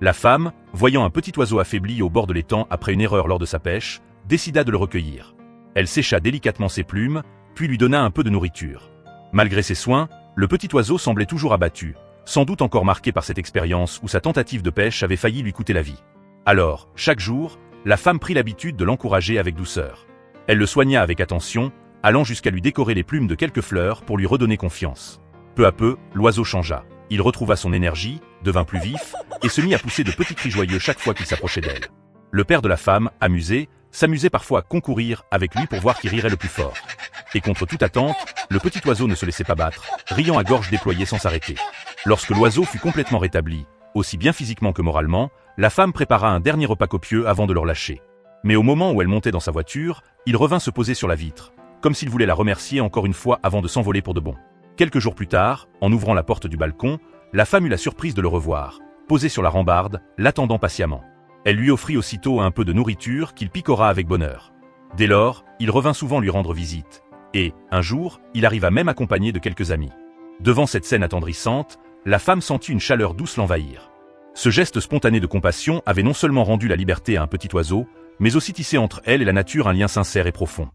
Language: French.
La femme, voyant un petit oiseau affaibli au bord de l'étang après une erreur lors de sa pêche, décida de le recueillir. Elle sécha délicatement ses plumes, puis lui donna un peu de nourriture. Malgré ses soins, le petit oiseau semblait toujours abattu, sans doute encore marqué par cette expérience où sa tentative de pêche avait failli lui coûter la vie. Alors, chaque jour, la femme prit l'habitude de l'encourager avec douceur. Elle le soigna avec attention, allant jusqu'à lui décorer les plumes de quelques fleurs pour lui redonner confiance. Peu à peu, l'oiseau changea. Il retrouva son énergie, devint plus vif, et se mit à pousser de petits cris joyeux chaque fois qu'il s'approchait d'elle. Le père de la femme, amusé, s'amusait parfois à concourir avec lui pour voir qui rirait le plus fort. Et contre toute attente, le petit oiseau ne se laissait pas battre, riant à gorge déployée sans s'arrêter. Lorsque l'oiseau fut complètement rétabli, aussi bien physiquement que moralement, la femme prépara un dernier repas copieux avant de le relâcher. Mais au moment où elle montait dans sa voiture, il revint se poser sur la vitre, comme s'il voulait la remercier encore une fois avant de s'envoler pour de bon. Quelques jours plus tard, en ouvrant la porte du balcon, la femme eut la surprise de le revoir, posé sur la rambarde, l'attendant patiemment. Elle lui offrit aussitôt un peu de nourriture qu'il picora avec bonheur. Dès lors, il revint souvent lui rendre visite. Et, un jour, il arriva même accompagné de quelques amis. Devant cette scène attendrissante, la femme sentit une chaleur douce l'envahir. Ce geste spontané de compassion avait non seulement rendu la liberté à un petit oiseau, mais aussi tissé entre elle et la nature un lien sincère et profond.